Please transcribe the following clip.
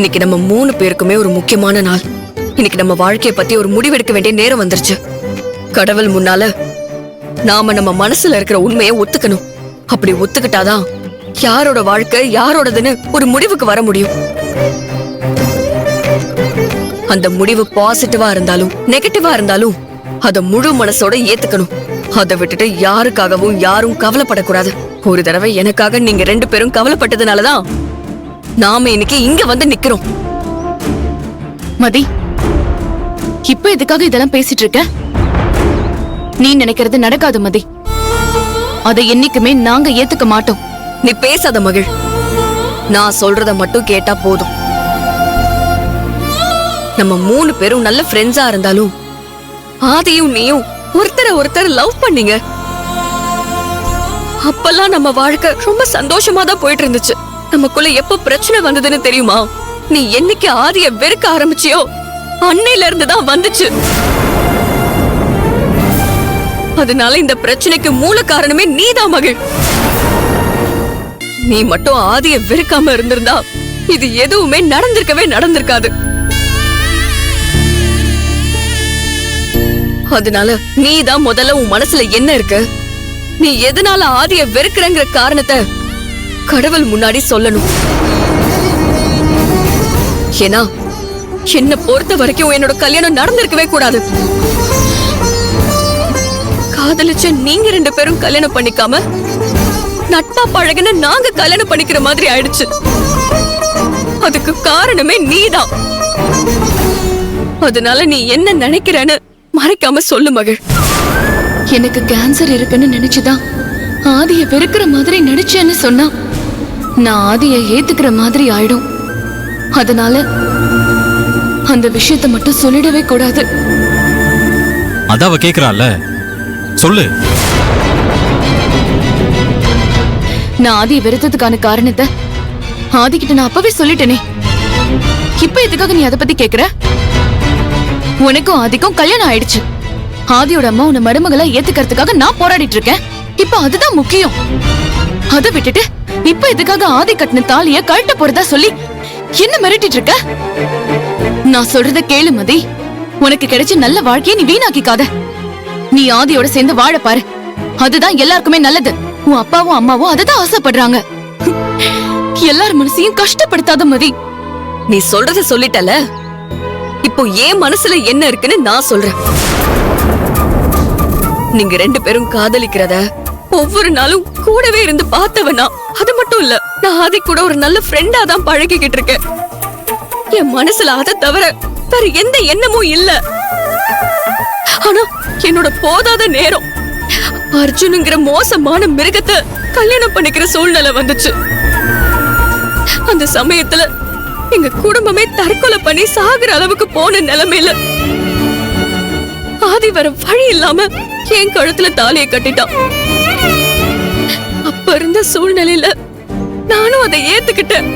இன்னைக்கு நம்ம 3 பேருக்குமே ஒரு முக்கியமான நாள். இன்னைக்கு நம்ம வாழ்க்கைய பத்தி ஒரு முடிவெடுக்க வேண்டிய நேரம் வந்துருச்சு. கடவுள் முன்னால நாம நம்ம மனசுல இருக்கிற உண்மையை ஒத்துக்கணும். அப்படி ஒத்துக்கிட்டாதான் யாரோட வாழ்க்கை யாரோடதுன்னு ஒரு முடிவுக்கு வர முடியும். அந்த முடிவு பாசிட்டிவா இருந்தாலும் நெகட்டிவா இருந்தாலும் அத முழு மனசோட ஏத்துக்கணும். அதை விட்டுட்டு யாருக்காகவும் யாரும் கவலைப்படக்கூடாது. ஒரு தடவை எனக்காக நீங்க 2 பேரும் கவலைப்பட்டதுனாலதான் நாம இன்னைக்கு இங்க வந்து நிக்கிறோம். மதி, இப்ப எதுக்காக இதெல்லாம் பேசிட்டு இருக்க? நீ நினைக்கிறது நடக்காது மதி. அதை என்னைக்குமே நாங்க ஏத்துக்க மாட்டோம். நீ பேசாத மகிழ். நான் சொல்றத மட்டும் கேட்டா போதும். நம்ம 3 பேரும் நல்ல ஃப்ரெண்ட்ஸா இருந்தாலும் ஆதியும் நீயும் ஒருத்தர் லவ் பண்ணீங்க. அப்பெல்லாம் நம்ம வாழ்க்கை ரொம்ப சந்தோஷமா தான் போயிட்டு இருந்துச்சு. நமக்குள்ள எப்ப பிரச்சனை வந்ததுன்னு தெரியுமா? நீ என்னைக்கு ஆதிய வெறுக்க ஆரம்பிச்சியோ அன்னையில இருந்து தான் வந்துச்சு. அதனால இந்த பிரச்சனைக்கு மூல காரணமே நீதான் மகிழ். நீ மட்டும் ஆதிய வெறுக்காம இருந்திருந்தா இது எதுவுமே நடந்திருக்காது. அதனால நீதான் முதல்ல உன் மனசுல என்ன இருக்கு, நீ எதனால ஆதிய வெறுக்கிறங்கிற காரணத்தை கடவுள் முன்னாடி சொல்லணும். ஏன்னா என்ன பொறுத்த வரைக்கும் என்னோட கல்யாணம் நடந்திருக்கவே கூடாது. காதலிச்ச நீங்க 2 பேரும் கல்யாணம் பண்ணிக்காம நட்பா பழகின நாங்க கல்யாணம் பண்ணிக்கிற மாதிரி ஆயிடுச்சு. அதுக்கு காரணமே நீதான். அதனால நீ என்ன நினைக்கிறன்னு மறைக்காம சொல்லு மகிழ். எனக்கு கேன்சர் இருக்குன்னு நினைச்சுதான் ஆதிய வெறுக்கிற மாதிரி நடிச்சேன்னு சொன்னா நான் ஆதிய ஏத்துக்கிற மாதிரி ஆயிடும். அதனால அந்த விஷயத்தை மட்டும் சொல்லிடவே கூடாது. அத அவ கேக்குறாள்ல, சொல்லு. நான் ஆதிய வெறுத்ததுக்கான காரணத்தை ஆதிக்கிட்ட நான் அப்பவே சொல்லிட்டேனே. இப்ப எதுக்காக நீ அதை பத்தி கேக்குற? உனக்கும் ஆதிக்கும் கல்யாணம் ஆயிடுச்சு. ஆதியோட அம்மா உன்னை மருமகளா ஏத்துக்கிறதுக்காக நான் போராடிட்டு இருக்கேன். இப்ப அதுதான் முக்கியம். அதை விட்டுட்டு இப்ப எதுக்காக ஆதி கட்டின தாலிய கழட்ட போறதா சொல்லி என்ன மிரட்டிட்டு இருக்க? நான் சொல்றத கேளு மதி. உனக்கு கிடைச்ச நல்ல வாழ்க்கையை நீ வீணாக்கிக்காத. நீ ஆதியோட சேர்ந்து வாழ பாரு. அதுதான் எல்லாருக்குமே நல்லது. உன் அப்பாவும் அம்மாவும் அததான் ஆசைப்படுறாங்க. எல்லார் மனசையும் கஷ்டப்படுத்தாத மதி. நீ சொல்றத சொல்லிட்டல, இப்போ ஏன் மனசுல என்ன இருக்குன்னு நான் சொல்றேன். நீங்க 2 பேரும் காதலிக்கிறத ஒவ்வொரு நாளும் கூடவே இருந்து பார்த்தவனா. அது மட்டும் இல்ல, நான் ஆதி கூட ஒரு நல்ல ஃப்ரெண்டா தான் பழகிக்கிட்டு இருக்கேன். என் மனசுல அதை தவிர வேற எந்த எண்ணமும் இல்ல. ஆனா என்னோட போதாத நேரம் அர்ஜுனுங்கிற மோசமான மிருகத்தை கல்யாணம் பண்ணிக்கிற சூழ்நிலை வந்துச்சு. அந்த சமயத்துல எங்க குடும்பமே தற்கொலை பண்ணி சாகுற அளவுக்கு போன நிலைமையில ஆதி வர வழி இல்லாம என் கழுத்துல தாலியை கட்டிட்டான். அப்ப இருந்த சூழ்நிலையில நானும் அதை ஏத்துக்கிட்டேன்.